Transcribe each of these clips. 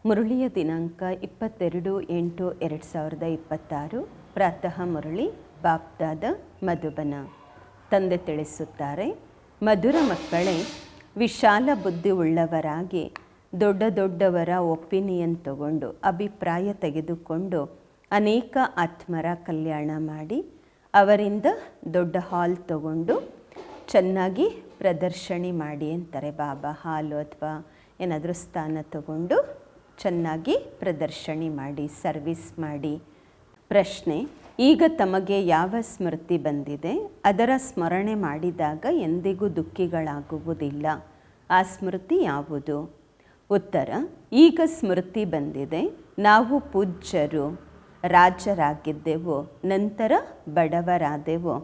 ಮುರಳಿಯ ದಿನಾಂಕ 22/8/2026 ಪ್ರಾತಃ ಮುರಳಿ ಬಾಪ್ದಾದ ಮಧುಬನ. ತಂದೆ ತಿಳಿಸುತ್ತಾರೆ, ಮಧುರ ಮಕ್ಕಳೇ, ವಿಶಾಲ ಬುದ್ಧಿ ಉಳ್ಳವರಾಗಿ ದೊಡ್ಡವರ ಒಪಿನಿಯನ್ ತಗೊಂಡು ಅಭಿಪ್ರಾಯ ತೆಗೆದುಕೊಂಡು ಅನೇಕ ಆತ್ಮರ ಕಲ್ಯಾಣ ಮಾಡಿ ಅವರಿಂದ ದೊಡ್ಡ ಹಾಲ್ ತಗೊಂಡು ಚೆನ್ನಾಗಿ ಪ್ರದರ್ಶನ ಮಾಡಿ ಅಂತಾರೆ ಬಾಬಾ. ಹಾಲು ಅಥವಾ ಏನಾದರೂ ಸ್ಥಾನ ತಗೊಂಡು ಚೆನ್ನಾಗಿ ಪ್ರದರ್ಶನ ಮಾಡಿ, ಸರ್ವಿಸ್ ಮಾಡಿ. ಪ್ರಶ್ನೆ: ಈಗ ತಮಗೆ ಯಾವ ಸ್ಮೃತಿ ಬಂದಿದೆ? ಅದರ ಸ್ಮರಣೆ ಮಾಡಿದಾಗ ಎಂದಿಗೂ ದುಃಖಿಗಳಾಗುವುದಿಲ್ಲ. ಆ ಸ್ಮೃತಿ ಯಾವುದು? ಉತ್ತರ: ಈಗ ಸ್ಮೃತಿ ಬಂದಿದೆ. ನಾವು ಪೂಜ್ಯರು, ರಾಜರಾಗಿದ್ದೆವು, ನಂತರ ಬಡವರಾದೆವು.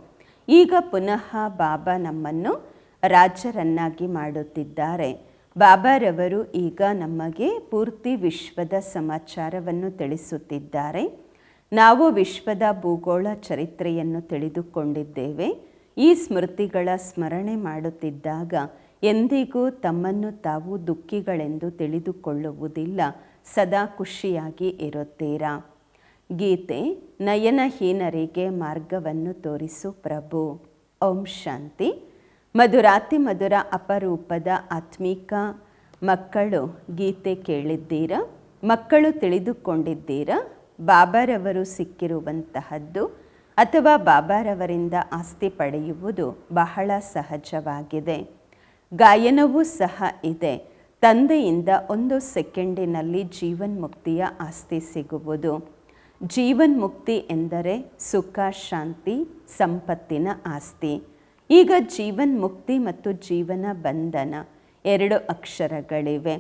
ಈಗ ಪುನಃ ಬಾಬಾ ನಮ್ಮನ್ನು ರಾಜರನ್ನಾಗಿ ಮಾಡುತ್ತಿದ್ದಾರೆ. ಬಾಬಾರವರು ಈಗ ನಮಗೆ ಪೂರ್ತಿ ವಿಶ್ವದ ಸಮಾಚಾರವನ್ನು ತಿಳಿಸುತ್ತಿದ್ದಾರೆ. ನಾವು ವಿಶ್ವದ ಭೂಗೋಳ ಚರಿತ್ರೆಯನ್ನು ತಿಳಿದುಕೊಂಡಿದ್ದೇವೆ. ಈ ಸ್ಮೃತಿಗಳ ಸ್ಮರಣೆ ಮಾಡುತ್ತಿದ್ದಾಗ ಎಂದಿಗೂ ತಮ್ಮನ್ನು ತಾವು ದುಃಖಿಗಳೆಂದು ತಿಳಿದುಕೊಳ್ಳುವುದಿಲ್ಲ. ಸದಾ ಖುಷಿಯಾಗಿ ಇರುತ್ತೀರಾ. ಗೀತೆ: ನಯನಹೀನರಿಗೆ ಮಾರ್ಗವನ್ನು ತೋರಿಸು ಪ್ರಭು. ಓಂ ಶಾಂತಿ. ಮಧುರಾತಿ ಮಧುರ ಅಪರೂಪದ ಆತ್ಮಿಕ ಮಕ್ಕಳು, ಗೀತೆ ಕೇಳಿದ್ದೀರಾ? ಮಕ್ಕಳು ತಿಳಿದುಕೊಂಡಿದ್ದೀರಾ? ಬಾಬಾರವರು ಸಿಕ್ಕಿರುವಂತಹದ್ದು ಅಥವಾ ಬಾಬಾರವರಿಂದ ಆಸ್ತಿ ಪಡೆಯುವುದು ಬಹಳ ಸಹಜವಾಗಿದೆ. ಗಾಯನವೂ ಸಹ ಇದೆ. ತಂದೆಯಿಂದ 1 ಸೆಕೆಂಡಿನಲ್ಲಿ ಜೀವನ್ಮುಕ್ತಿಯ ಆಸ್ತಿ ಸಿಗುವುದು. ಜೀವನ್ಮುಕ್ತಿ ಎಂದರೆ ಸುಖ, ಶಾಂತಿ, ಸಂಪತ್ತಿನ ಆಸ್ತಿ. ಈಗ ಜೀವನ್ಮುಕ್ತಿ ಮತ್ತು ಜೀವನ ಬಂಧನ 2 ಅಕ್ಷರಗಳಿವೆ.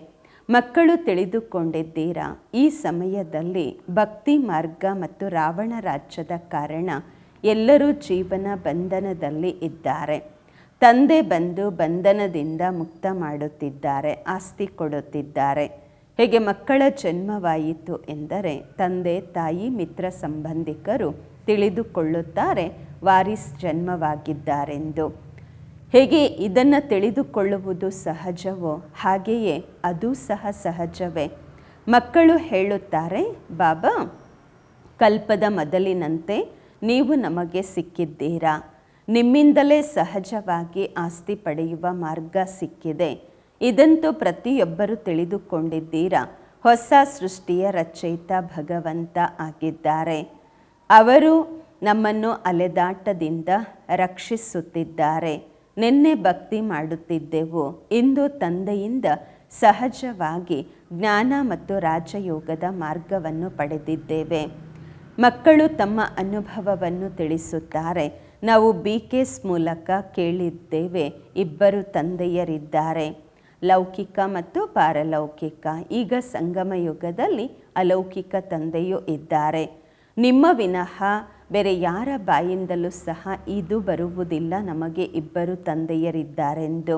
ಮಕ್ಕಳು ತಿಳಿದುಕೊಂಡಿದ್ದೀರಾ? ಈ ಸಮಯದಲ್ಲಿ ಭಕ್ತಿ ಮಾರ್ಗ ಮತ್ತು ರಾವಣ ರಾಜ್ಯದ ಕಾರಣ ಎಲ್ಲರೂ ಜೀವನ ಬಂಧನದಲ್ಲಿ ಇದ್ದಾರೆ. ತಂದೆ ಬಂದು ಬಂಧನದಿಂದ ಮುಕ್ತ ಮಾಡುತ್ತಿದ್ದಾರೆ, ಆಸ್ತಿ ಕೊಡುತ್ತಿದ್ದಾರೆ. ಹೇಗೆ ಮಕ್ಕಳ ಜನ್ಮವಾಯಿತು ಎಂದರೆ ತಂದೆ, ತಾಯಿ, ಮಿತ್ರ ಸಂಬಂಧಿಕರು ತಿಳಿದುಕೊಳ್ಳುತ್ತಾರೆ ವಾರಿಸ್ ಜನ್ಮವಾಗಿದ್ದಾರೆಂದು. ಹೇಗೆ ಇದನ್ನು ತಿಳಿದುಕೊಳ್ಳುವುದು ಸಹಜವೋ ಹಾಗೆಯೇ ಅದು ಸಹ ಸಹಜವೇ. ಮಕ್ಕಳು ಹೇಳುತ್ತಾರೆ, ಬಾಬಾ, ಕಲ್ಪದ ಮೊದಲಿನಂತೆ ನೀವು ನಮಗೆ ಸಿಕ್ಕಿದ್ದೀರಾ. ನಿಮ್ಮಿಂದಲೇ ಸಹಜವಾಗಿ ಆಸ್ತಿ ಪಡೆಯುವ ಮಾರ್ಗ ಸಿಕ್ಕಿದೆ. ಇದಂತೂ ಪ್ರತಿಯೊಬ್ಬರು ತಿಳಿದುಕೊಂಡಿದ್ದೀರಾ. ಹೊಸ ಸೃಷ್ಟಿಯ ರಚಯಿತ ಭಗವಂತ ಆಗಿದ್ದಾರೆ. ಅವರು ನಮ್ಮನ್ನು ಅಲೆದಾಟದಿಂದ ರಕ್ಷಿಸುತ್ತಿದ್ದಾರೆ. ನಿನ್ನೆ ಭಕ್ತಿ ಮಾಡುತ್ತಿದ್ದೆವು, ಇಂದು ತಂದೆಯಿಂದ ಸಹಜವಾಗಿ ಜ್ಞಾನ ಮತ್ತು ರಾಜಯೋಗದ ಮಾರ್ಗವನ್ನು ಪಡೆದಿದ್ದೇವೆ. ಮಕ್ಕಳು ತಮ್ಮ ಅನುಭವವನ್ನು ತಿಳಿಸುತ್ತಾರೆ. ನಾವು BKS ಮೂಲಕ ಕೇಳಿದ್ದೇವೆ, 2 ತಂದೆಯರಿದ್ದಾರೆ, ಲೌಕಿಕ ಮತ್ತು ಪಾರಲೌಕಿಕ. ಈಗ ಸಂಗಮ ಯುಗದಲ್ಲಿ ಅಲೌಕಿಕ ತಂದೆಯೂ ಇದ್ದಾರೆ. ನಿಮ್ಮ ವಿನಃ ಬೇರೆ ಯಾರ ಬಾಯಿಂದಲೂ ಸಹ ಇದು ಬರುವುದಿಲ್ಲ, ನಮಗೆ 2 ತಂದೆಯರಿದ್ದಾರೆಂದು.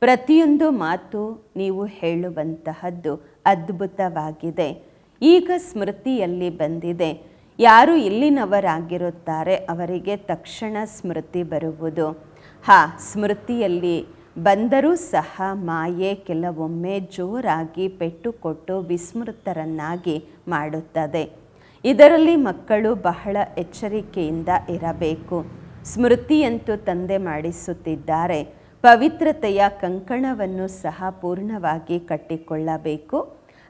ಪ್ರತಿಯೊಂದು ಮಾತು ನೀವು ಹೇಳುವಂತಹದ್ದು ಅದ್ಭುತವಾಗಿದೆ. ಈಗ ಸ್ಮೃತಿಯಲ್ಲಿ ಬಂದಿದೆ. ಯಾರು ಇಲ್ಲಿನವರಾಗಿರುತ್ತಾರೆ ಅವರಿಗೆ ತಕ್ಷಣ ಸ್ಮೃತಿ ಬರುವುದು. ಸ್ಮೃತಿಯಲ್ಲಿ ಬಂದರೂ ಸಹ ಮಾಯೆ ಕೆಲವೊಮ್ಮೆ ಜೋರಾಗಿ ಪೆಟ್ಟು ಕೊಟ್ಟು ವಿಸ್ಮೃತರನ್ನಾಗಿ ಮಾಡುತ್ತದೆ. ಇದರಲ್ಲಿ ಮಕ್ಕಳು ಬಹಳ ಎಚ್ಚರಿಕೆಯಿಂದ ಇರಬೇಕು. ಸ್ಮೃತಿಯಂತೂ ತಂದೆ ಮಾಡಿಸುತ್ತಿದ್ದಾರೆ. ಪವಿತ್ರತೆಯ ಕಂಕಣವನ್ನು ಸಹ ಪೂರ್ಣವಾಗಿ ಕಟ್ಟಿಕೊಳ್ಳಬೇಕು.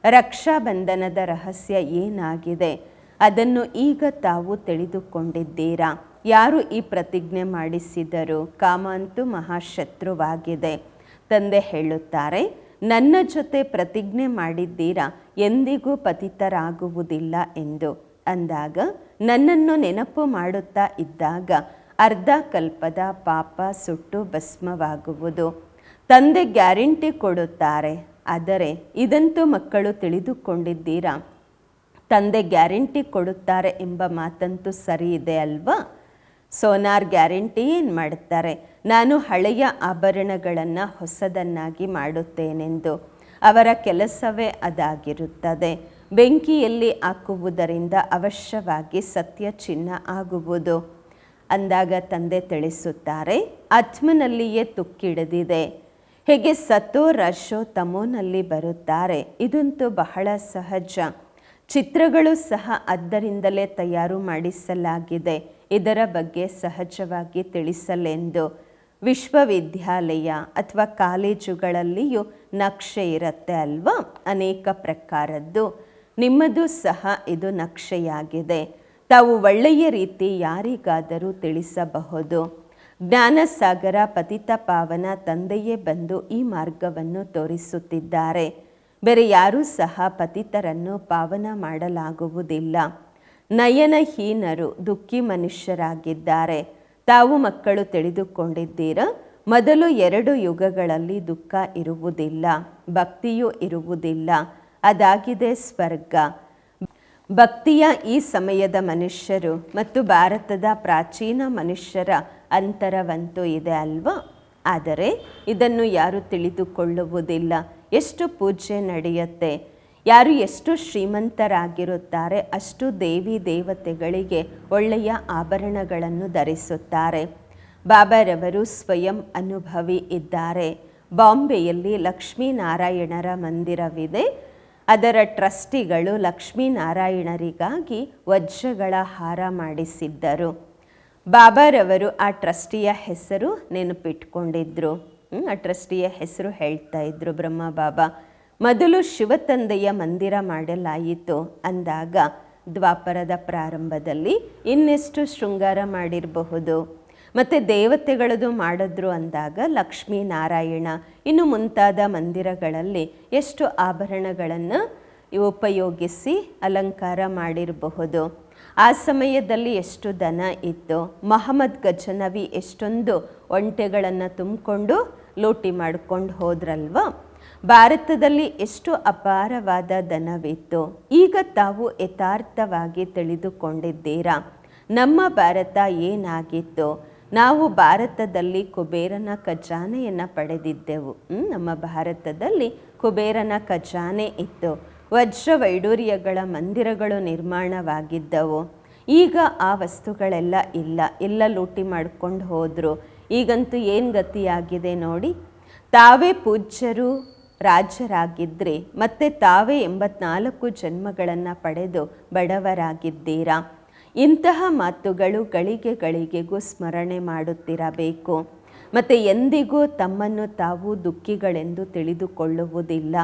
ರಕ್ಷಾಬಂಧನದ ರಹಸ್ಯ ಏನಾಗಿದೆ ಅದನ್ನು ಈಗ ತಾವು ತಿಳಿದುಕೊಂಡಿದ್ದೀರಾ. ಯಾರು ಈ ಪ್ರತಿಜ್ಞೆ ಮಾಡಿಸಿದರು? ಕಾಮ ಅಂತೂ ಮಹಾಶತ್ರುವಾಗಿದೆ. ತಂದೆ ಹೇಳುತ್ತಾರೆ, ನನ್ನ ಜೊತೆ ಪ್ರತಿಜ್ಞೆ ಮಾಡಿದ್ದೀರಾ, ಎಂದಿಗೂ ಪತಿತರಾಗುವುದಿಲ್ಲ ಎಂದು. ಅಂದಾಗ ನನ್ನನ್ನು ನೆನಪು ಮಾಡುತ್ತಾ ಇದ್ದಾಗ ಅರ್ಧ ಕಲ್ಪದ ಪಾಪ ಸುಟ್ಟು ಭಸ್ಮವಾಗುವುದು. ತಂದೆ ಗ್ಯಾರಂಟಿ ಕೊಡುತ್ತಾರೆ. ಆದರೆ ಇದಂತೂ ಮಕ್ಕಳು ತಿಳಿದುಕೊಂಡಿದ್ದೀರಾ? ತಂದೆ ಗ್ಯಾರಂಟಿ ಕೊಡುತ್ತಾರೆ ಎಂಬ ಮಾತಂತೂ ಸರಿ ಇದೆ ಅಲ್ವಾ? ಸೋನಾರ್ ಗ್ಯಾರಂಟಿ ಏನು ಮಾಡುತ್ತಾರೆ? ನಾನು ಹಳೆಯ ಆಭರಣಗಳನ್ನು ಹೊಸದನ್ನಾಗಿ ಮಾಡುತ್ತೇನೆಂದು. ಅವರ ಕೆಲಸವೇ ಅದಾಗಿರುತ್ತದೆ. ಬೆಂಕಿಯಲ್ಲಿ ಹಾಕುವುದರಿಂದ ಅವಶ್ಯವಾಗಿ ಸತ್ಯ ಚಿನ್ನ ಆಗುವುದು. ಅಂದಾಗ ತಂದೆ ತಿಳಿಸುತ್ತಾರೆ, ಆತ್ಮನಲ್ಲಿಯೇ ತುಕ್ಕಿಡಿದಿದೆ. ಹೇಗೆ ಸತೋ ರಜೋ ತಮೋನಲ್ಲಿ ಬರುತ್ತಾರೆ, ಇದಂತೂ ಬಹಳ ಸಹಜ. ಚಿತ್ರಗಳು ಸಹ ಅದರಿಂದಲೇ ತಯಾರು ಮಾಡಿಸಲಾಗಿದೆ. ಇದರ ಬಗ್ಗೆ ಸಹಜವಾಗಿ ತಿಳಿಸಲೆಂದು ವಿಶ್ವವಿದ್ಯಾಲಯ ಅಥವಾ ಕಾಲೇಜುಗಳಲ್ಲಿಯೂ ನಕ್ಷೆ ಇರುತ್ತೆ ಅಲ್ವಾ, ಅನೇಕ ಪ್ರಕಾರದ್ದು. ನಿಮ್ಮದು ಸಹ ಇದು ನಕ್ಷೆಯಾಗಿದೆ. ತಾವು ಒಳ್ಳೆಯ ರೀತಿ ಯಾರಿಗಾದರೂ ತಿಳಿಸಬಹುದು. ಜ್ಞಾನಸಾಗರ ಪತಿತ ಪಾವನ ತಂದೆಯೇ ಬಂದು ಈ ಮಾರ್ಗವನ್ನು ತೋರಿಸುತ್ತಿದ್ದಾರೆ. ಬೇರೆ ಯಾರೂ ಸಹ ಪತಿತರನ್ನು ಪಾವನ ಮಾಡಲಾಗುವುದಿಲ್ಲ. ನಯನಹೀನರು ದುಃಖಿ ಮನುಷ್ಯರಾಗಿದ್ದಾರೆ. ತಾವು ಮಕ್ಕಳು ತಿಳಿದುಕೊಂಡಿದ್ದೀರಾ, ಮೊದಲು 2 ಯುಗಗಳಲ್ಲಿ ದುಃಖ ಇರುವುದಿಲ್ಲ, ಭಕ್ತಿಯೂ ಇರುವುದಿಲ್ಲ. ಅದಾಗಿದೆ ಸ್ವರ್ಗ. ಭಕ್ತಿಯ ಈ ಸಮಯದ ಮನುಷ್ಯರು ಮತ್ತು ಭಾರತದ ಪ್ರಾಚೀನ ಮನುಷ್ಯರ ಅಂತರವಂತೂ ಇದೆ ಅಲ್ವಾ. ಆದರೆ ಇದನ್ನು ಯಾರು ತಿಳಿದುಕೊಳ್ಳುವುದಿಲ್ಲ. ಎಷ್ಟು ಪೂಜೆ ನಡೆಯುತ್ತೆ, ಯಾರು ಎಷ್ಟು ಶ್ರೀಮಂತರಾಗಿರುತ್ತಾರೆ ಅಷ್ಟು ದೇವಿ ದೇವತೆಗಳಿಗೆ ಒಳ್ಳೆಯ ಆಭರಣಗಳನ್ನು ಧರಿಸುತ್ತಾರೆ. ಬಾಬಾರವರು ಸ್ವಯಂ ಅನುಭವಿ ಇದ್ದಾರೆ. ಬಾಂಬೆಯಲ್ಲಿ ಲಕ್ಷ್ಮೀನಾರಾಯಣರ ಮಂದಿರವಿದೆ. ಅದರ ಟ್ರಸ್ಟಿಗಳು ಲಕ್ಷ್ಮೀನಾರಾಯಣರಿಗಾಗಿ ವಜ್ರಗಳ ಹಾರ ಮಾಡಿಸಿದ್ದರು. ಬಾಬಾರವರು ಆ ಟ್ರಸ್ಟಿಯ ಹೆಸರು ನೆನಪಿಟ್ಕೊಂಡಿದ್ರು. ಆ ಟ್ರಸ್ಟಿಯ ಹೆಸರು ಹೇಳ್ತಾ ಇದ್ರು ಬ್ರಹ್ಮ ಬಾಬಾ. ಮೊದಲು ಶಿವತಂದೆಯ ಮಂದಿರ ಮಾಡಲಾಯಿತು ಅಂದಾಗ ದ್ವಾಪರದ ಪ್ರಾರಂಭದಲ್ಲಿ ಇನ್ನೆಷ್ಟು ಶೃಂಗಾರ ಮಾಡಿರಬಹುದು. ಮತ್ತು ದೇವತೆಗಳದು ಮಾಡಿದ್ರು ಅಂದಾಗ ಲಕ್ಷ್ಮೀನಾರಾಯಣ ಇನ್ನು ಮುಂತಾದ ಮಂದಿರಗಳಲ್ಲಿ ಎಷ್ಟು ಆಭರಣಗಳನ್ನು ಉಪಯೋಗಿಸಿ ಅಲಂಕಾರ ಮಾಡಿರಬಹುದು. ಆ ಸಮಯದಲ್ಲಿ ಎಷ್ಟು ದನ ಇತ್ತು. ಮಹಮ್ಮದ್ ಗಜನವಿ ಎಷ್ಟೊಂದು ಒಂಟೆಗಳನ್ನು ತುಂಬಿಕೊಂಡು ಲೂಟಿ ಮಾಡ್ಕೊಂಡು ಹೋದ್ರಲ್ವ. ಭಾರತದಲ್ಲಿ ಎಷ್ಟು ಅಪಾರವಾದ ದನವಿತ್ತು. ಈಗ ತಾವು ಯಥಾರ್ಥವಾಗಿ ತಿಳಿದುಕೊಂಡಿದ್ದೀರಾ. ನಮ್ಮ ಭಾರತ ಏನಾಗಿತ್ತು. ನಾವು ಭಾರತದಲ್ಲಿ ಕುಬೇರನ ಖಜಾನೆಯನ್ನು ಪಡೆದಿದ್ದೆವು. ನಮ್ಮ ಭಾರತದಲ್ಲಿ ಕುಬೇರನ ಖಜಾನೆ ಇತ್ತು. ವಜ್ರ ವೈಡೂರ್ಯಗಳ ಮಂದಿರಗಳು ನಿರ್ಮಾಣವಾಗಿದ್ದವು. ಈಗ ಆ ವಸ್ತುಗಳೆಲ್ಲ ಇಲ್ಲ. ಎಲ್ಲ ಲೂಟಿ ಮಾಡ್ಕೊಂಡು ಹೋದರು. ಈಗಂತೂ ಏನು ಗತಿಯಾಗಿದೆ ನೋಡಿ. ತಾವೇ ಪೂಜ್ಯರು ರಾಜರಾಗಿದ್ದರೆ ಮತ್ತೆ ತಾವೇ 84 ಜನ್ಮಗಳನ್ನು ಪಡೆದು ಬಡವರಾಗಿದ್ದೀರಾ. ಇಂತಹ ಮಾತುಗಳು ಗಳಿಗೆ ಗಳಿಗೆಗೂ ಸ್ಮರಣೆ ಮಾಡುತ್ತಿರಬೇಕು. ಮತ್ತು ಎಂದಿಗೂ ತಮ್ಮನ್ನು ತಾವು ದುಃಖಿಗಳೆಂದು ತಿಳಿದುಕೊಳ್ಳುವುದಿಲ್ಲ.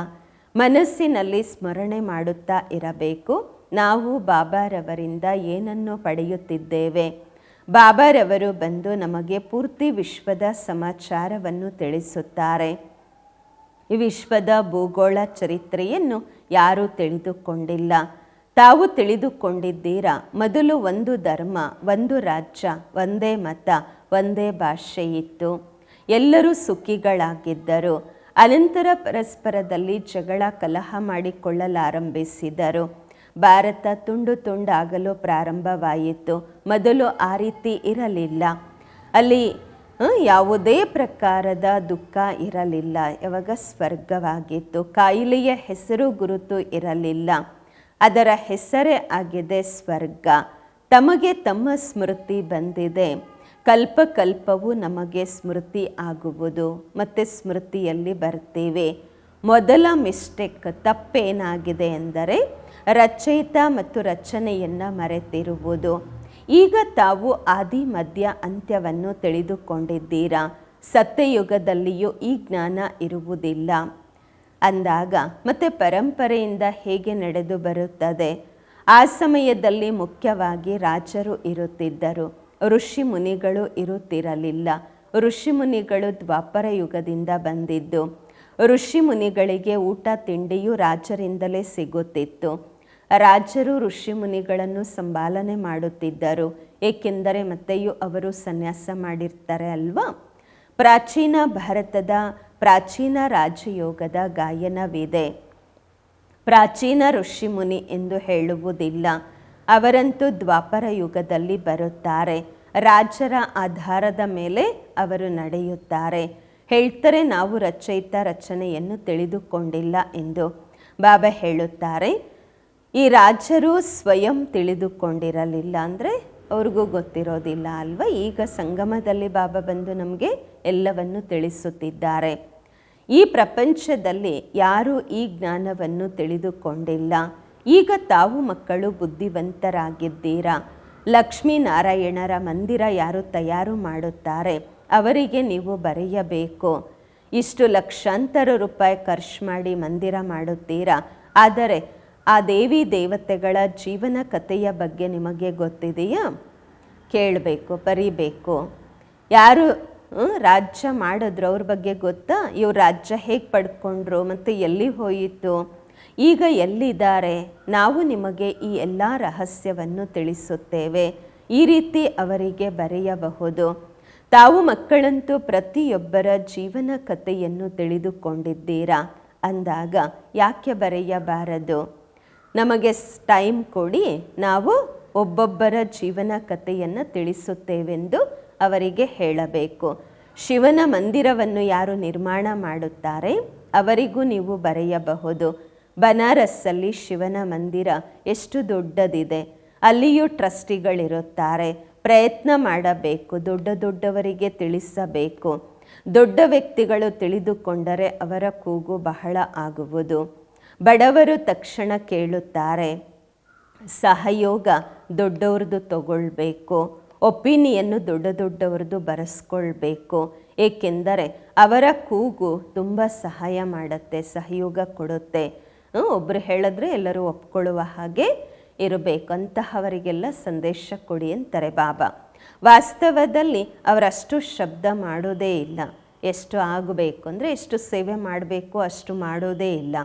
ಮನಸ್ಸಿನಲ್ಲಿ ಸ್ಮರಣೆ ಮಾಡುತ್ತಾ ಇರಬೇಕು. ನಾವು ಬಾಬಾರವರಿಂದ ಏನನ್ನು ಪಡೆಯುತ್ತಿದ್ದೇವೆ. ಬಾಬಾರವರು ಬಂದು ನಮಗೆ ಪೂರ್ತಿ ವಿಶ್ವದ ಸಮಾಚಾರವನ್ನು ತಿಳಿಸುತ್ತಾರೆ. ಈ ವಿಶ್ವದ ಭೂಗೋಳ ಚರಿತ್ರೆಯನ್ನು ಯಾರೂ ತಿಳಿದುಕೊಂಡಿಲ್ಲ. ತಾವು ತಿಳಿದುಕೊಂಡಿದ್ದೀರಾ. ಮೊದಲು ಒಂದು ಧರ್ಮ, ಒಂದು ರಾಜ್ಯ, ಒಂದೇ ಮತ, ಒಂದೇ ಭಾಷೆ ಇತ್ತು. ಎಲ್ಲರೂ ಸುಖಿಗಳಾಗಿದ್ದರು. ಅನಂತರ ಪರಸ್ಪರದಲ್ಲಿ ಜಗಳ ಕಲಹ ಮಾಡಿಕೊಳ್ಳಲಾರಂಭಿಸಿದರು. ಭಾರತ ತುಂಡು ತುಂಡಾಗಲು ಪ್ರಾರಂಭವಾಯಿತು. ಮೊದಲು ಆ ರೀತಿ ಇರಲಿಲ್ಲ. ಅಲ್ಲಿ ಯಾವುದೇ ಪ್ರಕಾರದ ದುಃಖ ಇರಲಿಲ್ಲ. ಯಾವಾಗ ಸ್ವರ್ಗವಾಗಿತ್ತು. ಕಾಯಿಲೆಯ ಹೆಸರು ಗುರುತು ಇರಲಿಲ್ಲ. ಅದರ ಹೆಸರೇ ಆಗಿದೆ ಸ್ವರ್ಗ. ತಮಗೆ ತಮ್ಮ ಸ್ಮೃತಿ ಬಂದಿದೆ. ಕಲ್ಪ ಕಲ್ಪವೂ ನಮಗೆ ಸ್ಮೃತಿ ಆಗುವುದು ಮತ್ತು ಸ್ಮೃತಿಯಲ್ಲಿ ಬರ್ತೀವಿ. ಮೊದಲ ಮಿಸ್ಟೇಕ್, ತಪ್ಪೇನಾಗಿದೆ ಎಂದರೆ ರಚಯಿತ ಮತ್ತು ರಚನೆಯನ್ನು ಮರೆತಿರುವುದು. ಈಗ ತಾವು ಆದಿ ಮಧ್ಯ ಅಂತ್ಯವನ್ನು ತಿಳಿದುಕೊಂಡಿದ್ದೀರಾ. ಸತ್ಯಯುಗದಲ್ಲಿಯೂ ಈ ಜ್ಞಾನ ಇರುವುದಿಲ್ಲ ಅಂದಾಗ ಮತ್ತೆ ಪರಂಪರೆಯಿಂದ ಹೇಗೆ ನಡೆದು ಬರುತ್ತದೆ. ಆ ಸಮಯದಲ್ಲಿ ಮುಖ್ಯವಾಗಿ ರಾಜರು ಇರುತ್ತಿದ್ದರು. ಋಷಿ ಮುನಿಗಳು ಇರುತ್ತಿರಲಿಲ್ಲ. ಋಷಿ ಮುನಿಗಳು ದ್ವಾಪರ ಯುಗದಿಂದ ಬಂದಿದ್ದು. ಋಷಿ ಮುನಿಗಳಿಗೆ ಊಟ ತಿಂಡಿಯು ರಾಜರಿಂದಲೇ ಸಿಗುತ್ತಿತ್ತು. ರಾಜರು ಋಷಿ ಮುನಿಗಳನ್ನು ಸಂಭಾಲನೆ ಮಾಡುತ್ತಿದ್ದರು. ಏಕೆಂದರೆ ಮತ್ತೆಯೂ ಅವರು ಸನ್ಯಾಸ ಮಾಡಿರ್ತಾರೆ ಅಲ್ವಾ. ಪ್ರಾಚೀನ ಭಾರತದ ಪ್ರಾಚೀನ ರಾಜಯೋಗದ ಗಾಯನವಿದೆ. ಪ್ರಾಚೀನ ಋಷಿ ಮುನಿ ಎಂದು ಹೇಳುವುದಿಲ್ಲ. ಅವರಂತೂ ದ್ವಾಪರ ಯುಗದಲ್ಲಿ ಬರುತ್ತಾರೆ. ರಾಜರ ಆಧಾರದ ಮೇಲೆ ಅವರು ನಡೆಯುತ್ತಾರೆ. ಹೇಳ್ತಾರೆ ನಾವು ರಚಯಿತ ರಚನೆಯನ್ನು ತಿಳಿದುಕೊಂಡಿಲ್ಲ ಎಂದು. ಬಾಬಾ ಹೇಳುತ್ತಾರೆ ಈ ರಾಜರು ಸ್ವಯಂ ತಿಳಿದುಕೊಂಡಿರಲಿಲ್ಲ ಅಂದರೆ ಅವ್ರಿಗೂ ಗೊತ್ತಿರೋದಿಲ್ಲ ಅಲ್ವಾ. ಈಗ ಸಂಗಮದಲ್ಲಿ ಬಾಬಾ ಬಂದು ನಮಗೆ ಎಲ್ಲವನ್ನು ತಿಳಿಸುತ್ತಿದ್ದಾರೆ. ಈ ಪ್ರಪಂಚದಲ್ಲಿ ಯಾರೂ ಈ ಜ್ಞಾನವನ್ನು ತಿಳಿದುಕೊಂಡಿಲ್ಲ. ಈಗ ತಾವು ಮಕ್ಕಳು ಬುದ್ಧಿವಂತರಾಗಿದ್ದೀರಾ. ಲಕ್ಷ್ಮೀನಾರಾಯಣರ ಮಂದಿರ ಯಾರು ತಯಾರು ಮಾಡುತ್ತಾರೆ ಅವರಿಗೆ ನೀವು ಬರೆಯಬೇಕು. ಇಷ್ಟು ಲಕ್ಷಾಂತರ ರೂಪಾಯಿ ಖರ್ಚು ಮಾಡಿ ಮಂದಿರ ಮಾಡುತ್ತೀರಾ, ಆದರೆ ಆ ದೇವಿ ದೇವತೆಗಳ ಜೀವನ ಕಥೆಯ ಬಗ್ಗೆ ನಿಮಗೆ ಗೊತ್ತಿದೆಯಾ? ಕೇಳಬೇಕು, ಬರೀಬೇಕು. ಯಾರು ರಾಜ್ಯ ಮಾಡಿದ್ರು ಅವ್ರ ಬಗ್ಗೆ ಗೊತ್ತಾ? ಇವ್ರು ರಾಜ್ಯ ಹೇಗೆ ಪಡ್ಕೊಂಡ್ರು ಮತ್ತು ಎಲ್ಲಿ ಹೋಯಿತು, ಈಗ ಎಲ್ಲಿದ್ದಾರೆ? ನಾವು ನಿಮಗೆ ಈ ಎಲ್ಲ ರಹಸ್ಯವನ್ನು ತಿಳಿಸುತ್ತೇವೆ. ಈ ರೀತಿ ಅವರಿಗೆ ಬರೆಯಬಹುದು. ತಾವು ಮಕ್ಕಳಂತೂ ಪ್ರತಿಯೊಬ್ಬರ ಜೀವನ ಕಥೆಯನ್ನು ತಿಳಿದುಕೊಂಡಿದ್ದೀರಾ ಅಂದಾಗ ಯಾಕೆ ಬರೆಯಬಾರದು? ನಮಗೆ ಟೈಮ್ ಕೊಡಿ, ನಾವು ಒಬ್ಬೊಬ್ಬರ ಜೀವನ ಕಥೆಯನ್ನು ತಿಳಿಸುತ್ತೇವೆಂದು ಅವರಿಗೆ ಹೇಳಬೇಕು. ಶಿವನ ಮಂದಿರವನ್ನು ಯಾರು ನಿರ್ಮಾಣ ಮಾಡುತ್ತಾರೆ ಅವರಿಗೂ ನೀವು ಬರೆಯಬಹುದು. ಬನಾರಸ್ಸಲ್ಲಿ ಶಿವನ ಮಂದಿರ ಎಷ್ಟು ದೊಡ್ಡದಿದೆ. ಅಲ್ಲಿಯೂ ಟ್ರಸ್ಟಿಗಳಿರುತ್ತಾರೆ. ಪ್ರಯತ್ನ ಮಾಡಬೇಕು, ದೊಡ್ಡವರಿಗೆ ತಿಳಿಸಬೇಕು. ದೊಡ್ಡ ವ್ಯಕ್ತಿಗಳು ತಿಳಿದುಕೊಂಡರೆ ಅವರ ಕೂಗು ಬಹಳ ಆಗುವುದು. ಬಡವರು ತಕ್ಷಣ ಕೇಳುತ್ತಾರೆ. ಸಹಯೋಗ ದೊಡ್ಡವ್ರದ್ದು ತಗೊಳ್ಬೇಕು. ಒಪಿನಿಯನ್ನು ದೊಡ್ಡವ್ರದ್ದು ಬರೆಸ್ಕೊಳ್ಬೇಕು. ಏಕೆಂದರೆ ಅವರ ಕೂಗು ತುಂಬ ಸಹಾಯ ಮಾಡುತ್ತೆ, ಸಹಯೋಗ ಕೊಡುತ್ತೆ. ಒಬ್ಬರು ಹೇಳಿದ್ರೆ ಎಲ್ಲರೂ ಒಪ್ಕೊಳ್ಳುವ ಹಾಗೆ ಇರಬೇಕು. ಅಂತಹವರಿಗೆಲ್ಲ ಸಂದೇಶ ಕೊಡಿ ಅಂತಾರೆ ಬಾಬಾ. ವಾಸ್ತವದಲ್ಲಿ ಅವರಷ್ಟು ಶಬ್ದ ಮಾಡೋದೇ ಇಲ್ಲ. ಎಷ್ಟು ಆಗಬೇಕು ಅಂದರೆ ಎಷ್ಟು ಸೇವೆ ಮಾಡಬೇಕು ಅಷ್ಟು ಮಾಡೋದೇ ಇಲ್ಲ.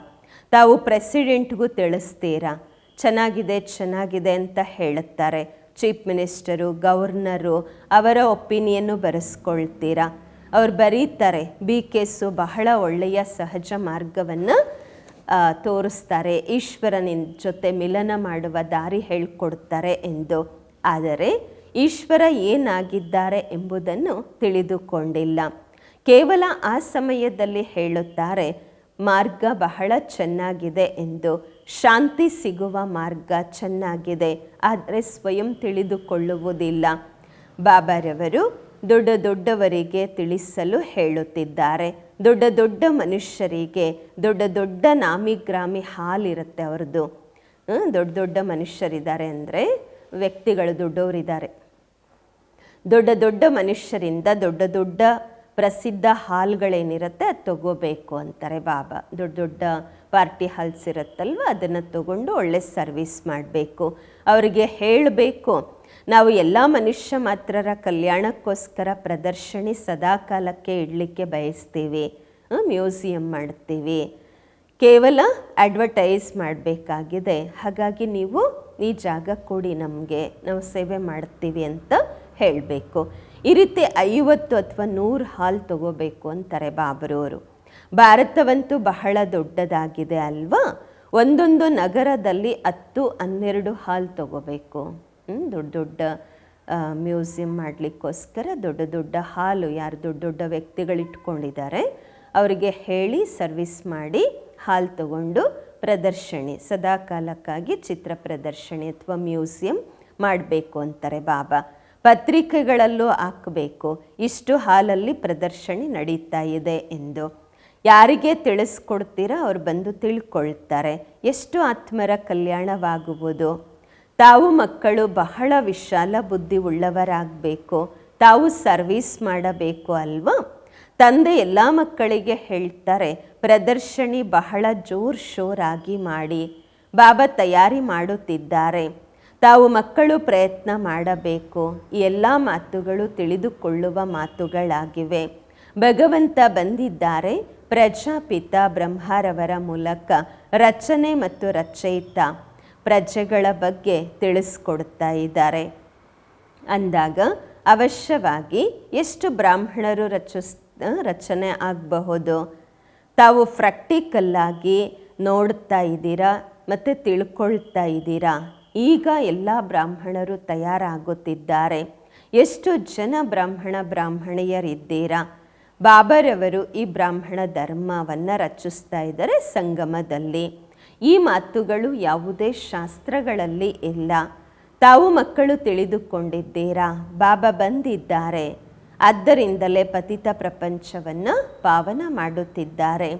ತಾವು ಪ್ರೆಸಿಡೆಂಟ್ಗೂ ತಿಳಿಸ್ತೀರಾ, ಚೆನ್ನಾಗಿದೆ ಅಂತ ಹೇಳುತ್ತಾರೆ. ಚೀಫ್ ಮಿನಿಸ್ಟರು, ಗವರ್ನರು ಅವರ ಒಪಿನಿಯನ್ನು ಬರೆಸ್ಕೊಳ್ತೀರಾ. ಅವ್ರು ಬರೀತಾರೆ, BKS ಬಹಳ ಒಳ್ಳೆಯ ಸಹಜ ಮಾರ್ಗವನ್ನು ತೋರಿಸ್ತಾರೆ, ಈಶ್ವರನ ಜೊತೆ ಮಿಲನ ಮಾಡುವ ದಾರಿ ಹೇಳಿಕೊಡ್ತಾರೆ ಎಂದು. ಆದರೆ ಈಶ್ವರ ಏನಾಗಿದ್ದಾರೆ ಎಂಬುದನ್ನು ತಿಳಿದುಕೊಂಡಿಲ್ಲ. ಕೇವಲ ಆ ಸಮಯದಲ್ಲಿ ಹೇಳುತ್ತಾರೆ ಮಾರ್ಗ ಬಹಳ ಚೆನ್ನಾಗಿದೆ ಎಂದು, ಶಾಂತಿ ಸಿಗುವ ಮಾರ್ಗ ಚೆನ್ನಾಗಿದೆ, ಆದರೆ ಸ್ವಯಂ ತಿಳಿದುಕೊಳ್ಳುವುದಿಲ್ಲ. ಬಾಬಾರವರು ದೊಡ್ಡವರಿಗೆ ತಿಳಿಸಲು ಹೇಳುತ್ತಿದ್ದಾರೆ. ದೊಡ್ಡ ಮನುಷ್ಯರಿಗೆ ದೊಡ್ಡ ನಾಮಿಗ್ರಾಮಿ ಹಾಲಿರುತ್ತೆ ಅವ್ರದ್ದು. ದೊಡ್ಡ ಮನುಷ್ಯರಿದ್ದಾರೆ ಅಂದರೆ ವ್ಯಕ್ತಿಗಳು ದೊಡ್ಡವರಿದ್ದಾರೆ. ದೊಡ್ಡ ಮನುಷ್ಯರಿಂದ ದೊಡ್ಡ ಪ್ರಸಿದ್ಧ ಹಾಲ್ಗಳೇನಿರುತ್ತೆ ಅದು ತಗೋಬೇಕು ಅಂತಾರೆ ಬಾಬಾ. ದೊಡ್ಡ ಪಾರ್ಟಿ ಹಾಲ್ಸ್ ಇರುತ್ತಲ್ವ, ಅದನ್ನು ತಗೊಂಡು ಒಳ್ಳೆ ಸರ್ವಿಸ್ ಮಾಡಬೇಕು. ಅವರಿಗೆ ಹೇಳಬೇಕು, ನಾವು ಎಲ್ಲ ಮನುಷ್ಯ ಮಾತ್ರರ ಕಲ್ಯಾಣಕ್ಕೋಸ್ಕರ ಪ್ರದರ್ಶನಿ ಸದಾಕಾಲಕ್ಕೆ ಇಡಲಿಕ್ಕೆ ಬಯಸ್ತೀವಿ, ಮ್ಯೂಸಿಯಂ ಮಾಡ್ತೀವಿ, ಕೇವಲ ಅಡ್ವರ್ಟೈಸ್ ಮಾಡಬೇಕಾಗಿದೆ. ಹಾಗಾಗಿ ನೀವು ಈ ಜಾಗ ಕೊಡಿ ನಮಗೆ, ನಾವು ಸೇವೆ ಮಾಡ್ತೀವಿ ಅಂತ ಹೇಳಬೇಕು. ಈ ರೀತಿ 50 ಅಥವಾ 100 ಹಾಲ್ ತಗೋಬೇಕು ಅಂತಾರೆ ಬಾಬರವರು. ಭಾರತವಂತೂ ಬಹಳ ದೊಡ್ಡದಾಗಿದೆ ಅಲ್ವಾ? ಒಂದೊಂದು ನಗರದಲ್ಲಿ 10-12 ಹಾಲ್ ತಗೋಬೇಕು. ದೊಡ್ಡ ಮ್ಯೂಸಿಯಂ ಮಾಡಲಿಕ್ಕೋಸ್ಕರ ದೊಡ್ಡ ಹಾಲು ಯಾರು ದೊಡ್ಡ ವ್ಯಕ್ತಿಗಳು ಇಟ್ಕೊಂಡಿದ್ದಾರೆ ಅವರಿಗೆ ಹೇಳಿ ಸರ್ವಿಸ್ ಮಾಡಿ ಹಾಲ್ ತಗೊಂಡು ಪ್ರದರ್ಶನಿ ಸದಾಕಾಲಕ್ಕಾಗಿ ಚಿತ್ರ ಪ್ರದರ್ಶನಿ ಅಥವಾ ಮ್ಯೂಸಿಯಂ ಮಾಡಬೇಕು ಅಂತಾರೆ ಬಾಬಾ. ಪತ್ರಿಕೆಗಳಲ್ಲೂ ಹಾಕಬೇಕು, ಇಷ್ಟು ಹಾಲಲ್ಲಿ ಪ್ರದರ್ಶನಿ ನಡೀತಾ ಇದೆ ಎಂದು. ಯಾರಿಗೆ ತಿಳಿಸ್ಕೊಡ್ತೀರಾ ಅವ್ರು ಬಂದು ತಿಳ್ಕೊಳ್ತಾರೆ. ಎಷ್ಟು ಆತ್ಮರ ಕಲ್ಯಾಣವಾಗುವುದು. ತಾವು ಮಕ್ಕಳು ಬಹಳ ವಿಶಾಲ ಬುದ್ಧಿ ಉಳ್ಳವರಾಗಬೇಕು. ತಾವು ಸರ್ವಿಸ್ ಮಾಡಬೇಕು ಅಲ್ವಾ? ತಂದೆ ಎಲ್ಲ ಮಕ್ಕಳಿಗೆ ಹೇಳ್ತಾರೆ, ಪ್ರದರ್ಶನಿ ಬಹಳ ಶೋರಾಗಿ ಮಾಡಿ. ಬಾಬಾ ತಯಾರಿ ಮಾಡುತ್ತಿದ್ದಾರೆ. ತಾವು ಮಕ್ಕಳು ಪ್ರಯತ್ನ ಮಾಡಬೇಕು. ಈ ಎಲ್ಲ ಮಾತುಗಳು ತಿಳಿದುಕೊಳ್ಳುವ ಮಾತುಗಳಾಗಿವೆ. ಭಗವಂತ ಬಂದಿದ್ದಾರೆ ಪ್ರಜಾಪಿತ ಬ್ರಹ್ಮರವರ ಮೂಲಕ ರಚನೆ ಮತ್ತು ರಚಯಿತ ಪ್ರಜೆಗಳ ಬಗ್ಗೆ ತಿಳಿಸ್ಕೊಡ್ತಾ ಇದ್ದಾರೆ. ಅಂದಾಗ ಅವಶ್ಯವಾಗಿ ಎಷ್ಟು ಬ್ರಾಹ್ಮಣರು ರಚನೆ ಆಗಬಹುದು? ತಾವು ಪ್ರಾಕ್ಟಿಕಲ್ಲಾಗಿ ನೋಡ್ತಾ ಇದ್ದೀರಾ ಮತ್ತು ತಿಳ್ಕೊಳ್ತಾ ಇದ್ದೀರಾ. ಈಗ ಎಲ್ಲ ಬ್ರಾಹ್ಮಣರು ತಯಾರಾಗುತ್ತಿದ್ದಾರೆ. ಎಷ್ಟು ಜನ ಬ್ರಾಹ್ಮಣಿಯರಿದ್ದೀರಾ? ಬಾಬರವರು ಈ ಬ್ರಾಹ್ಮಣ ಧರ್ಮವನ್ನು ರಚಿಸ್ತಾ ಇದ್ದಾರೆ ಸಂಗಮದಲ್ಲಿ. ಈ ಮಾತುಗಳು ಯಾವುದೇ ಶಾಸ್ತ್ರಗಳಲ್ಲಿ ಇಲ್ಲ. ತಾವು ಮಕ್ಕಳು ತಿಳಿದುಕೊಂಡಿದ್ದೀರಾ, ಬಾಬಾ ಬಂದಿದ್ದಾರೆ. ಆದ್ದರಿಂದಲೇ ಪತಿತ ಪ್ರಪಂಚವನ್ನು ಪಾವನ ಮಾಡುತ್ತಿದ್ದಾರೆ.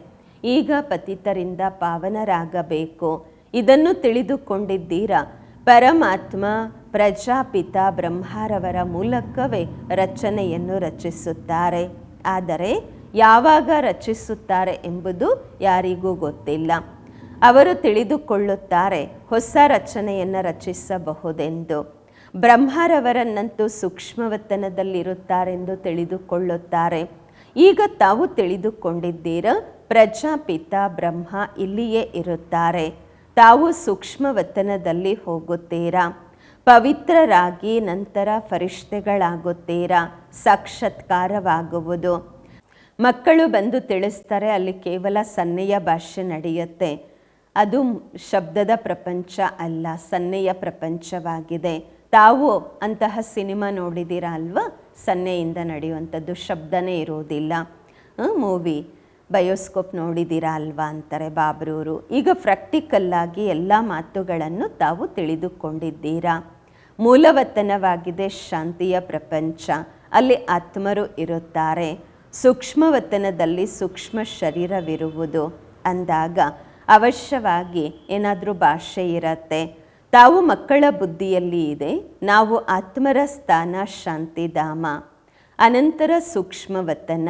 ಈಗ ಪತಿತರಿಂದ ಪಾವನರಾಗಬೇಕು. ಇದನ್ನು ತಿಳಿದುಕೊಂಡಿದ್ದೀರಾ? ಪರಮಾತ್ಮ ಪ್ರಜಾಪಿತ ಬ್ರಹ್ಮರವರ ಮೂಲಕವೇ ರಚನೆಯನ್ನು ರಚಿಸುತ್ತಾರೆ. ಆದರೆ ಯಾವಾಗ ರಚಿಸುತ್ತಾರೆ ಎಂಬುದು ಯಾರಿಗೂ ಗೊತ್ತಿಲ್ಲ. ಅವರು ತಿಳಿದುಕೊಳ್ಳುತ್ತಾರೆ ಹೊಸ ರಚನೆಯನ್ನು ರಚಿಸಬಹುದೆಂದು. ಬ್ರಹ್ಮರವರನ್ನಂತೂ ಸೂಕ್ಷ್ಮವತನದಲ್ಲಿರುತ್ತಾರೆಂದು ತಿಳಿದುಕೊಳ್ಳುತ್ತಾರೆ. ಈಗ ತಾವು ತಿಳಿದುಕೊಂಡಿದ್ದೀರಾ, ಪ್ರಜಾಪಿತ ಬ್ರಹ್ಮ ಇಲ್ಲಿಯೇ ಇರುತ್ತಾರೆ. ತಾವು ಸೂಕ್ಷ್ಮವತನದಲ್ಲಿ ಹೋಗುತ್ತೀರಾ, ಪವಿತ್ರರಾಗಿ ನಂತರ ಫರಿಷ್ಠೆಗಳಾಗುತ್ತೀರಾ. ಸಾಕ್ಷಾತ್ಕಾರವಾಗುವುದು. ಮಕ್ಕಳು ಬಂದು ತಿಳಿಸ್ತಾರೆ, ಅಲ್ಲಿ ಕೇವಲ ಸನ್ನೆಯ ಭಾಷೆ ನಡೆಯುತ್ತೆ. ಅದು ಶಬ್ದದ ಪ್ರಪಂಚ ಅಲ್ಲ, ಸನ್ನೆಯ ಪ್ರಪಂಚವಾಗಿದೆ. ತಾವು ಅಂತಹ ಸಿನಿಮಾ ನೋಡಿದ್ದೀರಾ ಅಲ್ವಾ? ಸನ್ನೆಯಿಂದ ನಡೆಯುವಂಥದ್ದು, ಶಬ್ದನೇ ಇರೋದಿಲ್ಲ. ಮೂವಿ ಬಯೋಸ್ಕೋಪ್ ನೋಡಿದ್ದೀರಾ ಅಲ್ವಾ ಅಂತಾರೆ ಬಾಬ್ರೂರು. ಈಗ ಪ್ರಾಕ್ಟಿಕಲ್ಲಾಗಿ ಎಲ್ಲ ಮಾತುಗಳನ್ನು ತಾವು ತಿಳಿದುಕೊಂಡಿದ್ದೀರಾ. ಮೂಲವತನವಾಗಿದೆ ಶಾಂತಿಯ ಪ್ರಪಂಚ. ಅಲ್ಲಿ ಆತ್ಮರು ಇರುತ್ತಾರೆ. ಸೂಕ್ಷ್ಮವತನದಲ್ಲಿ ಸೂಕ್ಷ್ಮ ಶರೀರವಿರುವುದು ಅಂದಾಗ ಅವಶ್ಯವಾಗಿ ಏನಾದರೂ ಭಾಷೆ ಇರತ್ತೆ. ತಾವು ಮಕ್ಕಳ ಬುದ್ಧಿಯಲ್ಲಿ ಇದೆ, ನಾವು ಆತ್ಮರ ಸ್ಥಾನ ಶಾಂತಿಧಾಮ. ಅನಂತರ ಸೂಕ್ಷ್ಮವತನ,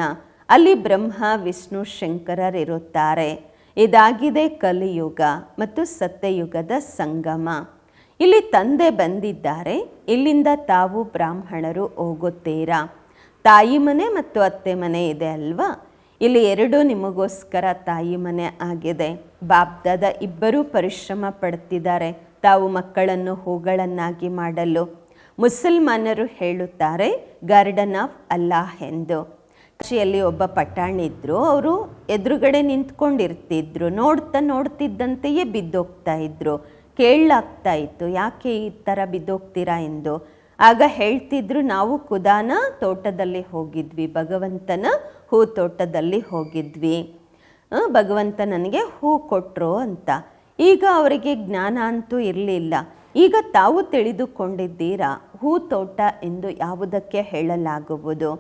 ಅಲ್ಲಿ ಬ್ರಹ್ಮ ವಿಷ್ಣು ಶಂಕರರಿರುತ್ತಾರೆ. ಇದಾಗಿದೆ ಕಲಿಯುಗ ಮತ್ತು ಸತ್ಯಯುಗದ ಸಂಗಮ. ಇಲ್ಲಿ ತಂದೆ ಬಂದಿದ್ದಾರೆ. ಇಲ್ಲಿಂದ ತಾವು ಬ್ರಾಹ್ಮಣರು ಹೋಗುತ್ತೀರಾ. ತಾಯಿ ಮನೆ ಮತ್ತು ಅತ್ತೆ ಮನೆ ಇದೆ ಅಲ್ವಾ? ಇಲ್ಲಿ ಎರಡೂ ನಿಮಗೋಸ್ಕರ ತಾಯಿ ಮನೆ ಆಗಿದೆ. ಬಾಬ್ದಾದ ಇಬ್ಬರೂ ಪರಿಶ್ರಮ ಪಡುತ್ತಿದ್ದಾರೆ ತಾವು ಮಕ್ಕಳನ್ನು ಹೂಗಳನ್ನಾಗಿ ಮಾಡಲು. ಮುಸಲ್ಮಾನರು ಹೇಳುತ್ತಾರೆ ಗಾರ್ಡನ್ ಆಫ್ ಅಲ್ಲಾಹ್ ಎಂದು. ಕಾಶಿಯಲ್ಲಿ ಒಬ್ಬ ಪಠಾಣಿದ್ರು. ಅವರು ಎದುರುಗಡೆ ನಿಂತ್ಕೊಂಡಿರ್ತಿದ್ರು. ನೋಡ್ತಿದ್ದಂತೆಯೇ ಬಿದ್ದೋಗ್ತಾ ಇದ್ರು. ಕೇಳಲಾಗ್ತಾ ಇತ್ತು, ಯಾಕೆ ಈ ಥರ ಬಿದ್ದೋಗ್ತೀರಾ ಎಂದು. ಆಗ ಹೇಳ್ತಿದ್ರು, ನಾವು ಖುದಾನ ತೋಟದಲ್ಲಿ ಹೋಗಿದ್ವಿ, ಭಗವಂತನ ಹೂ ತೋಟದಲ್ಲಿ ಹೋಗಿದ್ವಿ, ಭಗವಂತ ನನಗೆ ಹೂ ಕೊಟ್ಟರು ಅಂತ. ಈಗ ಅವರಿಗೆ ಜ್ಞಾನ ಅಂತೂ ಇರಲಿಲ್ಲ. ಈಗ ತಾವು ತಿಳಿದುಕೊಂಡಿದ್ದೀರಾ ಹೂ ತೋಟ ಎಂದು ಯಾವುದಕ್ಕೆ ಹೇಳಲಾಗುವುದು.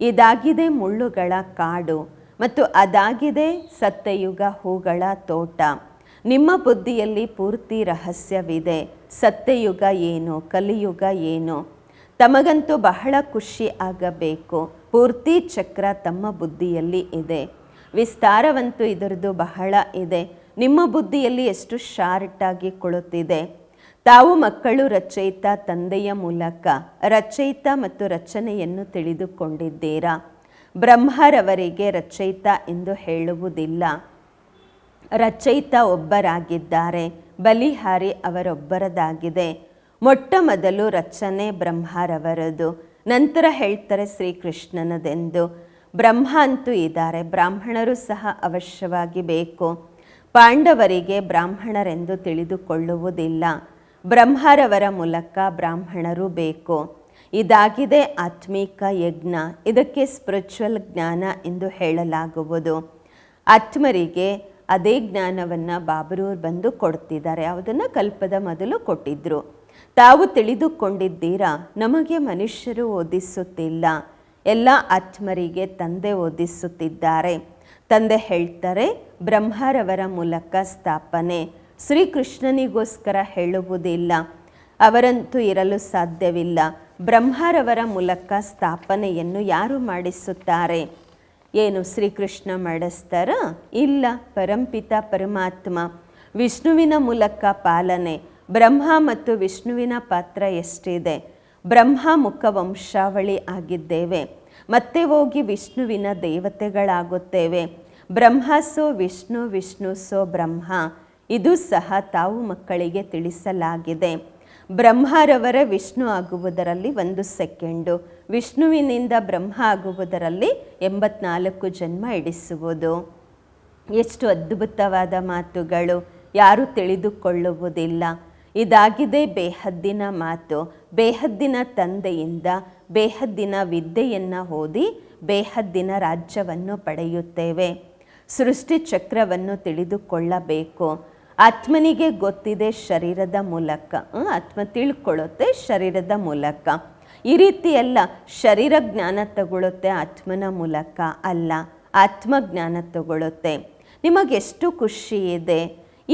ಇದಾಗಿದೆ ಮುಳ್ಳುಗಳ ಕಾಡು ಮತ್ತು ಅದಾಗಿದೆ ಸತ್ಯಯುಗ ಹೂಗಳ ತೋಟ. ನಿಮ್ಮ ಬುದ್ಧಿಯಲ್ಲಿ ಪೂರ್ತಿ ರಹಸ್ಯವಿದೆ. ಸತ್ಯಯುಗ ಏನು, ಕಲಿಯುಗ ಏನು. ತಮಗಂತೂ ಬಹಳ ಖುಷಿ ಆಗಬೇಕು. ಪೂರ್ತಿ ಚಕ್ರ ತಮ್ಮ ಬುದ್ಧಿಯಲ್ಲಿ ಇದೆ. ವಿಸ್ತಾರವಂತೂ ಇದರದ್ದು ಬಹಳ ಇದೆ. ನಿಮ್ಮ ಬುದ್ಧಿಯಲ್ಲಿ ಎಷ್ಟು ಶಾರ್ಟಾಗಿ ಕುಳಿತಿದೆ. ತಾವು ಮಕ್ಕಳು ರಚಯಿತ ತಂದೆಯ ಮೂಲಕ ರಚಯಿತ ಮತ್ತು ರಚನೆಯನ್ನು ತಿಳಿದುಕೊಂಡಿದ್ದೀರಾ. ಬ್ರಹ್ಮರವರಿಗೆ ರಚಯಿತ ಎಂದು ಹೇಳುವುದಿಲ್ಲ. ರಚಯಿತ ಒಬ್ಬರಾಗಿದ್ದಾರೆ, ಬಲಿಹಾರಿ ಅವರೊಬ್ಬರದಾಗಿದೆ. ಮೊಟ್ಟ ಮೊದಲು ರಚನೆ ಬ್ರಹ್ಮರವರದು, ನಂತರ ಹೇಳ್ತಾರೆ ಶ್ರೀಕೃಷ್ಣನದೆಂದು. ಬ್ರಹ್ಮ ಅಂತೂ ಇದ್ದಾರೆ, ಬ್ರಾಹ್ಮಣರು ಸಹ ಅವಶ್ಯವಾಗಿ ಬೇಕು. ಪಾಂಡವರಿಗೆ ಬ್ರಾಹ್ಮಣರೆಂದು ತಿಳಿದುಕೊಳ್ಳುವುದಿಲ್ಲ. ಬ್ರಹ್ಮರವರ ಮೂಲಕ ಬ್ರಾಹ್ಮಣರು ಬೇಕು. ಇದಾಗಿದೆ ಆತ್ಮಿಕ ಯಜ್ಞ. ಇದಕ್ಕೆ ಸ್ಪಿರಿಚುವಲ್ ಜ್ಞಾನ ಎಂದು ಹೇಳಲಾಗುವುದು. ಆತ್ಮರಿಗೆ ಅದೇ ಜ್ಞಾನವನ್ನು ಬಾಬರೂರು ಬಂದು ಕೊಡ್ತಿದ್ದಾರೆ. ಯಾವುದನ್ನು ಕಲ್ಪದ ಮೊದಲು ಕೊಟ್ಟಿದ್ದರು. ತಾವು ತಿಳಿದುಕೊಂಡಿದ್ದೀರಾ, ನಮಗೆ ಮನುಷ್ಯರು ಓದಿಸುತ್ತಿಲ್ಲ, ಎಲ್ಲ ಆತ್ಮರಿಗೆ ತಂದೆ ಓದಿಸುತ್ತಿದ್ದಾರೆ. ತಂದೆ ಹೇಳ್ತಾರೆ ಬ್ರಹ್ಮರವರ ಮೂಲಕ ಸ್ಥಾಪನೆ. ಶ್ರೀಕೃಷ್ಣನಿಗೋಸ್ಕರ ಹೇಳುವುದಿಲ್ಲ, ಅವರಂತೂ ಇರಲು ಸಾಧ್ಯವಿಲ್ಲ. ಬ್ರಹ್ಮರವರ ಮೂಲಕ ಸ್ಥಾಪನೆಯನ್ನು ಯಾರು ಮಾಡಿಸುತ್ತಾರೆ? ಏನು ಶ್ರೀಕೃಷ್ಣ ಮಾಡಿಸ್ತಾರ? ಇಲ್ಲ, ಪರಂಪಿತ ಪರಮಾತ್ಮ. ವಿಷ್ಣುವಿನ ಮೂಲಕ ಪಾಲನೆ. ಬ್ರಹ್ಮ ಮತ್ತು ವಿಷ್ಣುವಿನ ಪಾತ್ರ ಎಷ್ಟಿದೆ. ಬ್ರಹ್ಮ ಮುಖ ವಂಶಾವಳಿ ಆಗಿದ್ದೇವೆ, ಮತ್ತೆ ಹೋಗಿ ವಿಷ್ಣುವಿನ ದೇವತೆಗಳಾಗುತ್ತೇವೆ. ಬ್ರಹ್ಮ ಸೋ ವಿಷ್ಣು, ವಿಷ್ಣು ಸೋ ಬ್ರಹ್ಮ. ಇದು ಸಹ ತಾವು ಮಕ್ಕಳಿಗೆ ತಿಳಿಸಲಾಗಿದೆ. ಬ್ರಹ್ಮರವರ ವಿಷ್ಣು ಆಗುವುದರಲ್ಲಿ 1 ಸೆಕೆಂಡು, ವಿಷ್ಣುವಿನಿಂದ ಬ್ರಹ್ಮ ಆಗುವುದರಲ್ಲಿ 84 ಜನ್ಮ ಇಡಿಸುವುದು. ಎಷ್ಟು ಅದ್ಭುತವಾದ ಮಾತುಗಳು, ಯಾರೂ ತಿಳಿದುಕೊಳ್ಳುವುದಿಲ್ಲ. ಇದಾಗಿದೆ ಬೇಹದ್ದಿನ ಮಾತು. ಬೇಹದ್ದಿನ ತಂದೆಯಿಂದ ಬೇಹದ್ದಿನ ವಿದ್ಯೆಯನ್ನು ಓದಿ ಬೇಹದ್ದಿನ ರಾಜ್ಯವನ್ನು ಪಡೆಯುತ್ತೇವೆ. ಸೃಷ್ಟಿ ಚಕ್ರವನ್ನು ತಿಳಿದುಕೊಳ್ಳಬೇಕು. ಆತ್ಮನಿಗೆ ಗೊತ್ತಿದೆ ಶರೀರದ ಮೂಲಕ. ಆತ್ಮ ತಿಳ್ಕೊಳ್ಳುತ್ತೆ ಶರೀರದ ಮೂಲಕ. ಈ ರೀತಿ ಎಲ್ಲ ಶರೀರ ಜ್ಞಾನ ತಗೊಳ್ಳುತ್ತೆ, ಆತ್ಮನ ಮೂಲಕ ಅಲ್ಲ. ಆತ್ಮಜ್ಞಾನ ತಗೊಳ್ಳುತ್ತೆ. ನಿಮಗೆಷ್ಟು ಖುಷಿ ಇದೆ,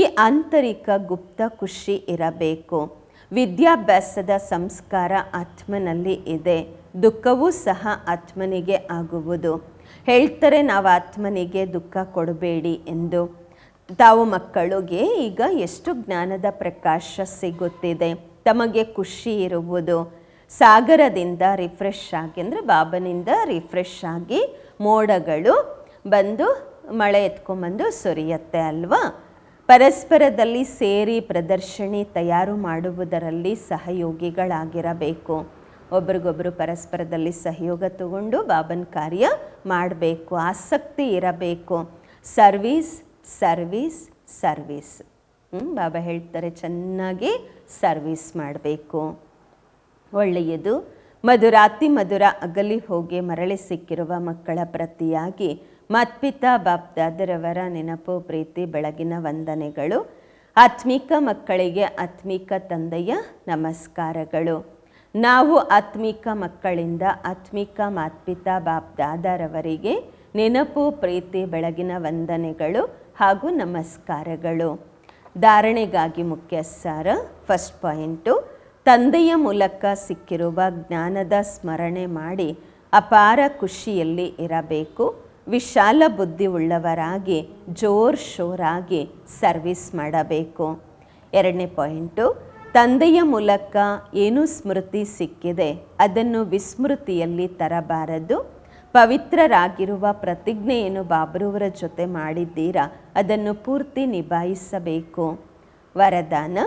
ಈ ಆಂತರಿಕ ಗುಪ್ತ ಖುಷಿ ಇರಬೇಕು. ವಿದ್ಯಾಭ್ಯಾಸದ ಸಂಸ್ಕಾರ ಆತ್ಮನಲ್ಲಿ ಇದೆ. ದುಃಖವೂ ಸಹ ಆತ್ಮನಿಗೆ ಆಗುವುದು. ಹೇಳ್ತಾರೆ ನಾವು ಆತ್ಮನಿಗೆ ದುಃಖ ಕೊಡಬೇಡಿ ಎಂದು. ತಾವು ಮಕ್ಕಳಿಗೆ ಈಗ ಎಷ್ಟು ಜ್ಞಾನದ ಪ್ರಕಾಶ ಸಿಗುತ್ತಿದೆ, ತಮಗೆ ಖುಷಿ ಇರುವುದು. ಸಾಗರದಿಂದ ರಿಫ್ರೆಶ್ ಆಗಿ ಅಂದರೆ ಬಾಬನಿಂದ ರಿಫ್ರೆಶ್ ಆಗಿ ಮೋಡಗಳು ಬಂದು ಮಳೆ ಎತ್ಕೊಂಬಂದು ಸುರಿಯುತ್ತೆ ಅಲ್ವಾ. ಪರಸ್ಪರದಲ್ಲಿ ಸೇರಿ ಪ್ರದರ್ಶನಿ ತಯಾರು ಮಾಡುವುದರಲ್ಲಿ ಸಹಯೋಗಿಗಳಾಗಿರಬೇಕು. ಒಬ್ರಿಗೊಬ್ಬರು ಪರಸ್ಪರದಲ್ಲಿ ಸಹಯೋಗ ತಗೊಂಡು ಬಾಬನ ಕಾರ್ಯ ಮಾಡಬೇಕು. ಆಸಕ್ತಿ ಇರಬೇಕು. Service service service. ಬಾಬಾ ಹೇಳ್ತಾರೆ ಚೆನ್ನಾಗಿ ಸರ್ವೀಸ್ ಮಾಡಬೇಕು. ಒಳ್ಳೆಯದು. ಮಧುರಾತಿ ಮಧುರ ಅಗಲಿ ಹೋಗಿ ಮರಳಿ ಸಿಕ್ಕಿರುವ ಮಕ್ಕಳ ಪ್ರತಿಯಾಗಿ ಮಾತ್ಪಿತಾ ಬಾಪ್ದಾದರವರ ನೆನಪು, ಪ್ರೀತಿ, ಬೆಳಗಿನ ವಂದನೆಗಳು. ಆತ್ಮಿಕ ಮಕ್ಕಳಿಗೆ ಆತ್ಮಿಕ ತಂದೆಯ ನಮಸ್ಕಾರಗಳು. ನಾವು ಆತ್ಮಿಕ ಮಕ್ಕಳಿಂದ ಆತ್ಮಿಕ ಮಾತ್ಪಿತಾ ಬಾಪ್ದಾದರವರಿಗೆ ನೆನಪು, ಪ್ರೀತಿ, ಬೆಳಗಿನ ವಂದನೆಗಳು ಹಾಗೂ ನಮಸ್ಕಾರಗಳು. ಧಾರಣೆಗಾಗಿ ಮುಖ್ಯ ಸಾರ. ಫಸ್ಟ್ ಪಾಯಿಂಟು, ತಂದೆಯ ಮೂಲಕ ಸಿಕ್ಕಿರುವ ಜ್ಞಾನದ ಸ್ಮರಣೆ ಮಾಡಿ ಅಪಾರ ಖುಷಿಯಲ್ಲಿ ಇರಬೇಕು. ವಿಶಾಲ ಬುದ್ಧಿ ಉಳ್ಳವರಾಗಿ ಜೋರ್ ಶೋರಾಗಿ ಸರ್ವಿಸ್ ಮಾಡಬೇಕು. ಎರಡನೇ ಪಾಯಿಂಟು, ತಂದೆಯ ಮೂಲಕ ಏನು ಸ್ಮೃತಿ ಸಿಕ್ಕಿದೆ ಅದನ್ನು ವಿಸ್ಮೃತಿಯಲ್ಲಿ ತರಬಾರದು. ಪವಿತ್ರರಾಗಿರುವ ಪ್ರತಿಜ್ಞೆಯನ್ನು ಬಾಬ್ರವರ ಜೊತೆ ಮಾಡಿದ್ದೀರಾ, ಅದನ್ನು ಪೂರ್ತಿ ನಿಭಾಯಿಸಬೇಕು. ವರದಾನ,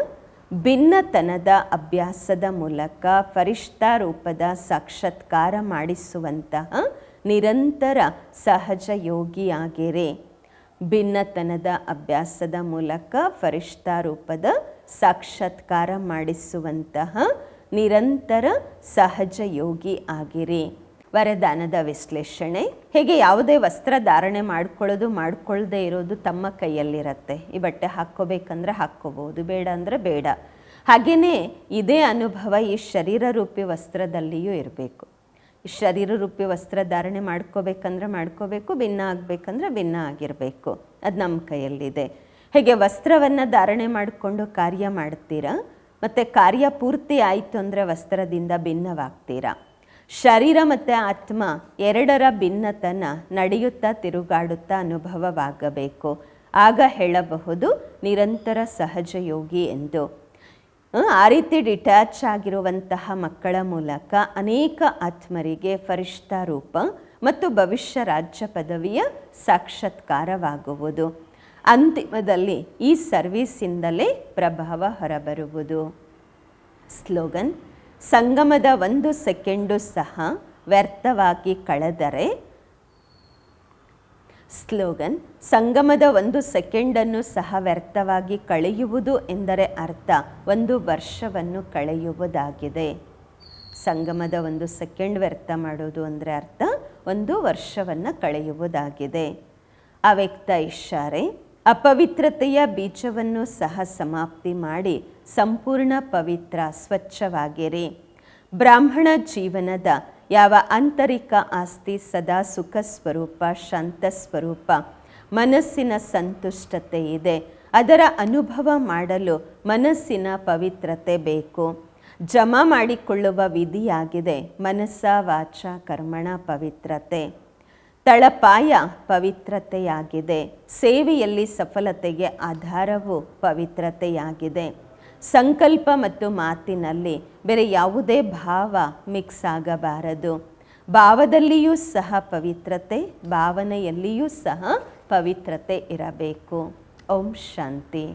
ಭಿನ್ನತನದ ಅಭ್ಯಾಸದ ಮೂಲಕ ಫರಿಷ್ಠಾ ರೂಪದ ಸಾಕ್ಷಾತ್ಕಾರ ಮಾಡಿಸುವಂತಹ ನಿರಂತರ ಸಹಜ ಯೋಗಿಯಾಗಿರಿ. ಭಿನ್ನತನದ ಅಭ್ಯಾಸದ ಮೂಲಕ ಫರಿಷ್ಠಾ ರೂಪದ ಸಾಕ್ಷಾತ್ಕಾರ ಮಾಡಿಸುವಂತಹ ನಿರಂತರ ಸಹಜ ಯೋಗಿ ಆಗಿರಿ. ವರದಾನದ ವಿಶ್ಲೇಷಣೆ. ಹೇಗೆ ಯಾವುದೇ ವಸ್ತ್ರ ಧಾರಣೆ ಮಾಡ್ಕೊಳ್ಳದೆ ಇರೋದು ತಮ್ಮ ಕೈಯಲ್ಲಿರುತ್ತೆ. ಈ ಬಟ್ಟೆ ಹಾಕ್ಕೋಬೇಕಂದ್ರೆ ಹಾಕ್ಕೋಬೋದು, ಬೇಡ ಅಂದರೆ ಬೇಡ. ಹಾಗೆಯೇ ಇದೇ ಅನುಭವ ಈ ಶರೀರ ರೂಪಿ ವಸ್ತ್ರದಲ್ಲಿಯೂ ಇರಬೇಕು. ಈ ಶರೀರ ರೂಪಿ ವಸ್ತ್ರ ಧಾರಣೆ ಮಾಡ್ಕೋಬೇಕಂದ್ರೆ ಮಾಡ್ಕೋಬೇಕು, ಭಿನ್ನ ಆಗಬೇಕಂದ್ರೆ ಭಿನ್ನ ಆಗಿರಬೇಕು. ಅದು ನಮ್ಮ ಕೈಯಲ್ಲಿದೆ. ಹೇಗೆ ವಸ್ತ್ರವನ್ನು ಧಾರಣೆ ಮಾಡಿಕೊಂಡು ಕಾರ್ಯ ಮಾಡ್ತೀರಾ, ಮತ್ತು ಕಾರ್ಯ ಪೂರ್ತಿ ಆಯಿತು ಅಂದರೆ ವಸ್ತ್ರದಿಂದ ಭಿನ್ನವಾಗ್ತೀರಾ. ಶರೀರ ಮತ್ತು ಆತ್ಮ ಎರಡರ ಭಿನ್ನತನ ನಡೆಯುತ್ತಾ ತಿರುಗಾಡುತ್ತಾ ಅನುಭವವಾಗಬೇಕು. ಆಗ ಹೇಳಬಹುದು ನಿರಂತರ ಸಹಜ ಯೋಗಿ ಎಂದು. ಆ ರೀತಿ ಡಿಟ್ಯಾಚ್ ಆಗಿರುವಂತಹ ಮಕ್ಕಳ ಮೂಲಕ ಅನೇಕ ಆತ್ಮರಿಗೆ ಫರಿಷ್ಠಾ ರೂಪ ಮತ್ತು ಭವಿಷ್ಯ ರಾಜ್ಯ ಪದವಿಯ ಸಾಕ್ಷಾತ್ಕಾರವಾಗುವುದು. ಅಂತಿಮದಲ್ಲಿ ಈ ಸರ್ವೀಸಿಂದಲೇ ಪ್ರಭಾವ ಹೊರಬರುವುದು. ಸ್ಲೋಗನ್, ಸಂಗಮದ 1 ಸೆಕೆಂಡು ಸಹ ವ್ಯರ್ಥವಾಗಿ ಕಳೆದರೆ. ಸ್ಲೋಗನ್, ಸಂಗಮದ 1 ಸೆಕೆಂಡನ್ನು ಸಹ ವ್ಯರ್ಥವಾಗಿ ಕಳೆಯುವುದು ಎಂದರೆ ಅರ್ಥ 1 ವರ್ಷವನ್ನು ಕಳೆಯುವುದಾಗಿದೆ. ಸಂಗಮದ 1 ಸೆಕೆಂಡ್ ವ್ಯರ್ಥ ಮಾಡೋದು ಅಂದರೆ ಅರ್ಥ 1 ವರ್ಷವನ್ನು ಕಳೆಯುವುದಾಗಿದೆ. ಅವ್ಯಕ್ತ ಇಶಾರೆ, ಅಪವಿತ್ರತೆಯ ಬೀಜವನ್ನು ಸಹ ಸಮಾಪ್ತಿ ಮಾಡಿ ಸಂಪೂರ್ಣ ಪವಿತ್ರ ಸ್ವಚ್ಛವಾಗಿರಿ. ಬ್ರಾಹ್ಮಣ ಜೀವನದ ಯಾವ ಆಂತರಿಕ ಆಸ್ತಿ ಸದಾ ಸುಖ ಸ್ವರೂಪ, ಶಾಂತ ಸ್ವರೂಪ, ಮನಸ್ಸಿನ ಸಂತುಷ್ಟತೆ ಇದೆ, ಅದರ ಅನುಭವ ಮಾಡಲು ಮನಸ್ಸಿನ ಪವಿತ್ರತೆ ಬೇಕು. ಜಮಾ ಮಾಡಿಕೊಳ್ಳುವ ವಿಧಿಯಾಗಿದೆ ಮನಸ್ಸ, ವಾಚ, ಕರ್ಮಣ ಪವಿತ್ರತೆ. ತಳಪಾಯ ಪವಿತ್ರತೆಯಾಗಿದೆ. ಸೇವೆಯಲ್ಲಿ ಸಫಲತೆಗೆ ಆಧಾರವು ಪವಿತ್ರತೆಯಾಗಿದೆ. ಸಂಕಲ್ಪ ಮತ್ತು ಮಾತಿನಲ್ಲಿ ಬೇರೆ ಯಾವುದೇ ಭಾವ ಮಿಕ್ಸ್ ಆಗಬಾರದು. ಭಾವದಲ್ಲಿಯೂ ಸಹ ಪವಿತ್ರತೆ, ಭಾವನೆಯಲ್ಲಿಯೂ ಸಹ ಪವಿತ್ರತೆ ಇರಬೇಕು. ಓಂ ಶಾಂತಿ.